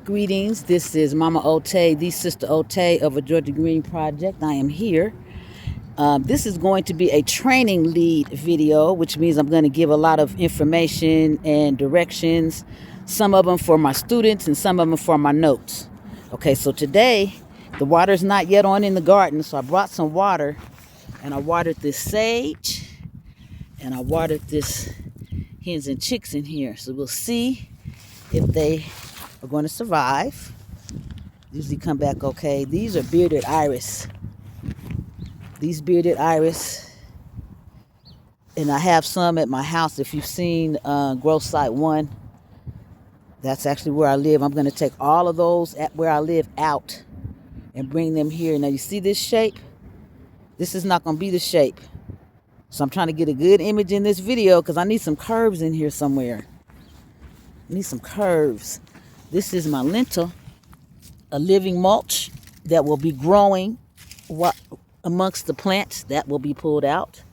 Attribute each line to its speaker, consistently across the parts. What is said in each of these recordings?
Speaker 1: Greetings, this is Mama Otay, the Sister Otay of a Georgia Green Project. I am here. This is going to be a training lead video, which means I'm going to give a lot of information and directions, some of them for my students and some of them for my notes. Okay, so today, the water's not yet on in the garden, so I brought some water, and I watered this sage, and I watered this hens and chicks in here. So we'll see if they are going to survive. Usually come back okay. These are bearded iris. These bearded iris, and I have some at my house. If you've seen growth site 1, that's actually where I live. I'm going to take all of those at where I live out and bring them here. Now you see this shape? This is not going to be the shape. So I'm trying to get a good image in this video because I need some curves in here somewhere. I need some curves. This is my lentil, a living mulch that will be growing amongst the plants that will be pulled out.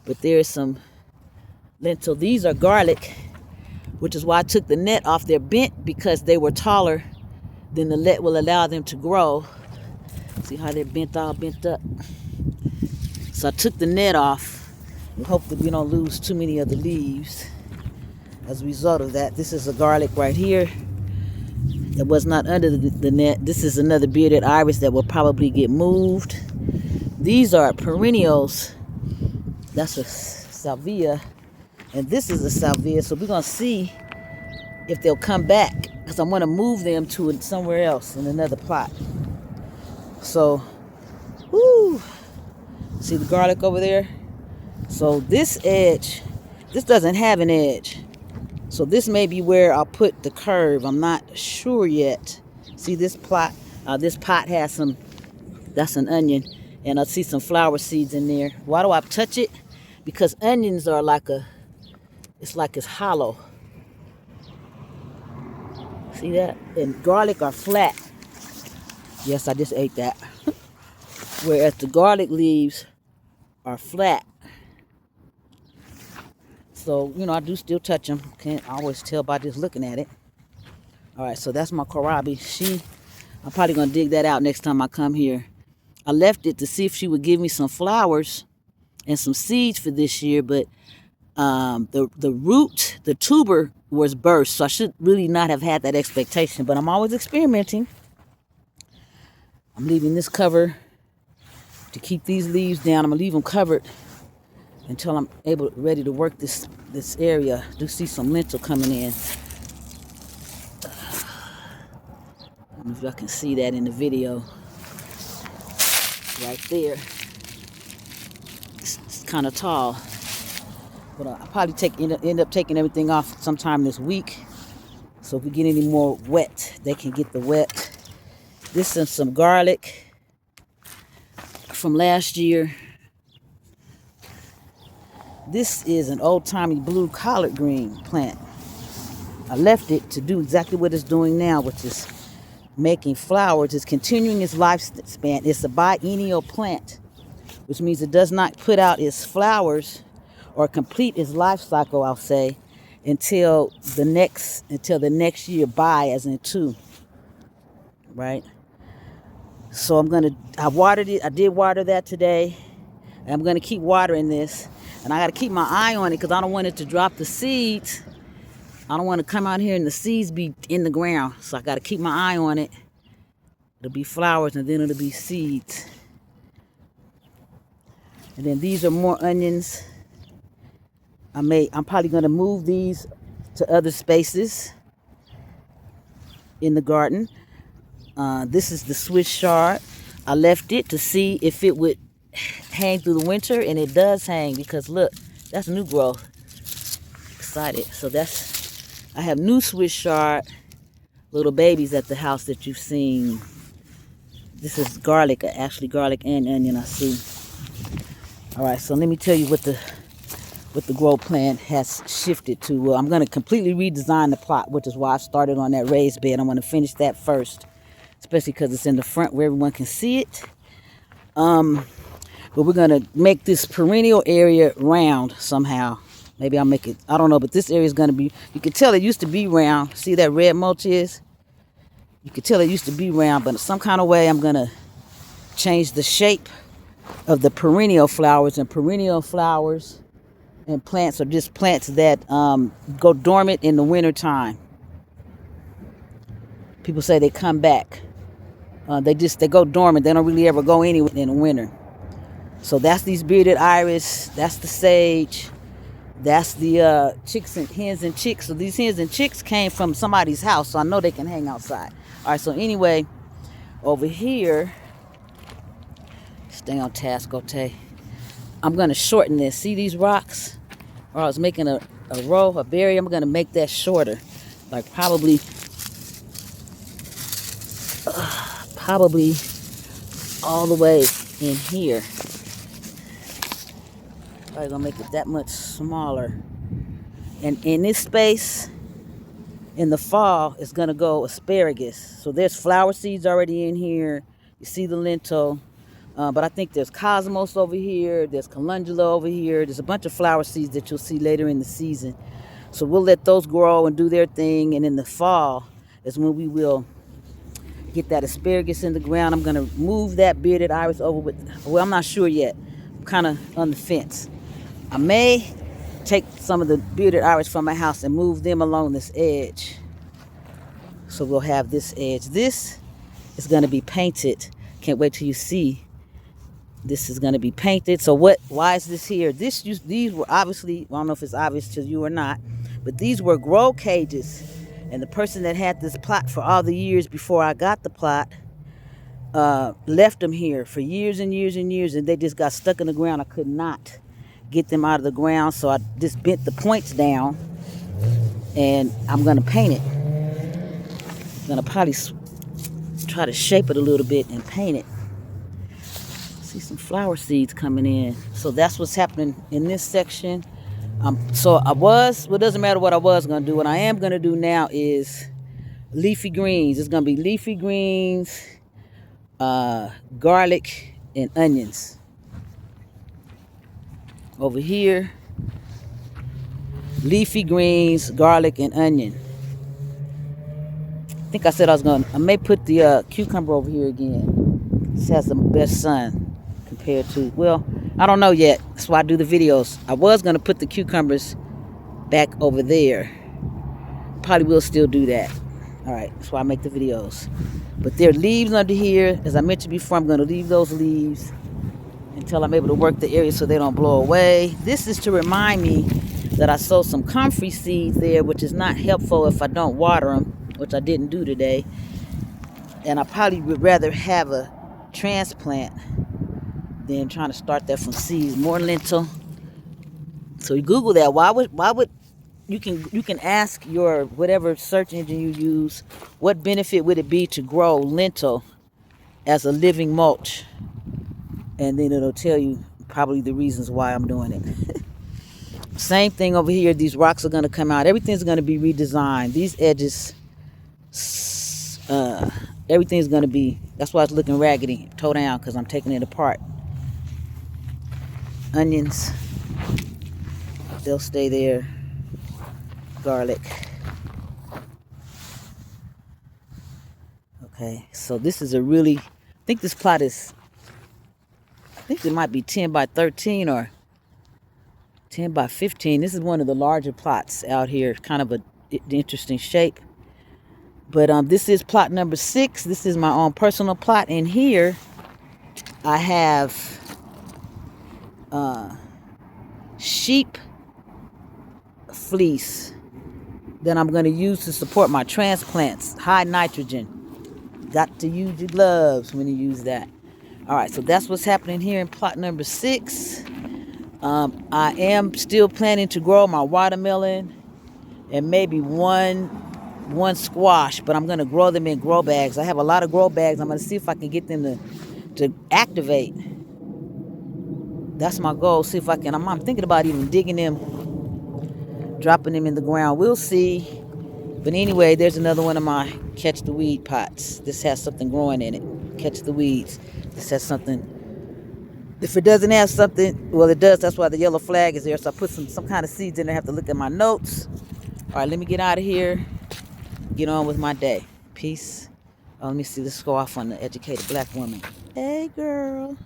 Speaker 1: But there's some lentil. These are garlic, which is why I took the net off. They're bent because they were taller than the net will allow them to grow. See how they're bent, all bent up? So I took the net off and hope that we don't lose too many of the leaves as a result of that. This is a garlic right here that was not under the net. This is another bearded iris that will probably get moved. These are perennials. That's a salvia, and this is a salvia. So we're gonna see if they'll come back because I want to move them to somewhere else in another plot. So, whoo! See the garlic over there? So this edge, this doesn't have an edge. So this may be where I'll put the curve. I'm not sure yet. See this plot? This pot has some, that's an onion. And I see some flower seeds in there. Why do I touch it? Because onions are it's like it's hollow. See that? And garlic are flat. Yes, I just ate that. Whereas the garlic leaves are flat. So, I do still touch them. Can't always tell by just looking at it. All right, so that's my kohlrabi. I'm probably going to dig that out next time I come here. I left it to see if she would give me some flowers and some seeds for this year, but the root, the tuber was burst, so I should really not have had that expectation, but I'm always experimenting. I'm leaving this cover to keep these leaves down. I'm going to leave them covered until I'm ready to work this area. I do see some lentil coming in. I don't know if y'all can see that in the video. Right there. It's kind of tall. But I'll probably end up taking everything off sometime this week. So if we get any more wet, they can get the wet. This is some garlic from last year. This is an old-timey blue collard green plant. I left it to do exactly what it's doing now, which is making flowers. It's continuing its lifespan. It's a biennial plant, which means it does not put out its flowers or complete its life cycle, I'll say, until the next year, as in 2. Right? So I watered it. I did water that today. And I'm going to keep watering this. And I got to keep my eye on it because I don't want it to drop the seeds. I don't want to come out here and the seeds be in the ground. So I got to keep my eye on it. It'll be flowers and then it'll be seeds. And then these are more onions. I'm probably going to move these to other spaces in the garden. This is the Swiss chard. I left it to see if it would hang through the winter, and it does hang because look, that's new growth. Excited. So I have new Swiss chard little babies at the house that you've seen. This is garlic, actually garlic and onion, I see. All right, so let me tell you what the grow plan has shifted to. I'm going to completely redesign the plot, which is why I started on that raised bed. I'm going to finish that first, especially because it's in the front where everyone can see it. But we're going to make this perennial area round somehow. Maybe I'll make it, I don't know, but this area is going to be, you can tell it used to be round. See that red mulch is? You can tell it used to be round, but some kind of way I'm going to change the shape of the perennial flowers. And perennial flowers and plants are just plants that go dormant in the winter time. People say they come back. They go dormant. They don't really ever go anywhere in the winter. So that's these bearded iris. That's the sage. That's the chicks and hens and chicks. So these hens and chicks came from somebody's house, so I know they can hang outside. All right, so anyway, over here, stay on task, okay? I'm going to shorten this. See these rocks? Or I was making a row, a barrier. I'm going to make that shorter. Like probably all the way in here. Probably going to make it that much smaller. And in this space, in the fall, it's going to go asparagus. So there's flower seeds already in here. You see the lentil. But I think there's cosmos over here. There's calendula over here. There's a bunch of flower seeds that you'll see later in the season. So we'll let those grow and do their thing. And in the fall is when we will get that asparagus in the ground. I'm going to move that bearded iris over with, well, I'm not sure yet. I'm kind of on the fence. I may take some of the bearded iris from my house and move them along this edge. So we'll have this edge. This is going to be painted. Can't wait till you see. This is going to be painted. So why is this here? These were obviously, I don't know if it's obvious to you or not, but these were grow cages. And the person that had this plot for all the years before I got the plot left them here for years and years and years, and they just got stuck in the ground. I could not get them out of the ground, so I just bent the points down, and I'm going to paint it. I'm going to probably try to shape it a little bit and paint it. See some flower seeds coming in. So that's what's happening in this section. So well, it doesn't matter what I was going to do. What I am going to do now is leafy greens. It's going to be leafy greens, garlic, and onions. Over here, leafy greens, garlic, and onion. I think I said I may put the cucumber over here again. This has the best sun compared to, well, I don't know yet. That's why I do the videos. I was going to put the cucumbers back over there. Probably will still do that. All right, that's why I make the videos. But there are leaves under here. As I mentioned before, I'm going to leave those leaves until I'm able to work the area so they don't blow away. This is to remind me that I sowed some comfrey seeds there, which is not helpful if I don't water them, which I didn't do today. And I probably would rather have a transplant than trying to start that from seeds. More lentil. So you Google that. Why would you can ask your whatever search engine you use, what benefit would it be to grow lentil as a living mulch? And then it'll tell you probably the reasons why I'm doing it. Same thing over here. These rocks are going to come out. Everything's going to be redesigned. These edges, everything's going to be, that's why it's looking raggedy, toe down, because I'm taking it apart. Onions, they'll stay there. Garlic. Okay, so this is a really, I think this plot is, I think it might be 10 by 13 or 10 by 15. This is one of the larger plots out here, kind of an interesting shape. But this is plot number 6. This is my own personal plot. And here I have sheep fleece that I'm going to use to support my transplants. High nitrogen. Got to use your gloves when you use that. All right, so that's what's happening here in plot number 6. I am still planning to grow my watermelon and maybe one squash, but I'm going to grow them in grow bags. I have a lot of grow bags. I'm going to see if I can get them to activate. That's my goal. See if I can. I'm thinking about even digging them, dropping them in the ground. We'll see. But anyway, there's another one of my catch the weed pots. This has something growing in it. Catch the weeds. This has something. If it doesn't have something, well, it does. That's why the yellow flag is there. So I put some kind of seeds in there. I have to look at my notes. All right, let me get out of here. Get on with my day. Peace. Let me see. Let's go off on the educated black woman. Hey, girl.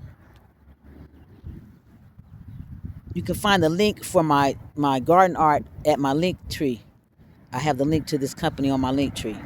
Speaker 1: You can find the link for my garden art at my link tree. I have the link to this company on my link tree.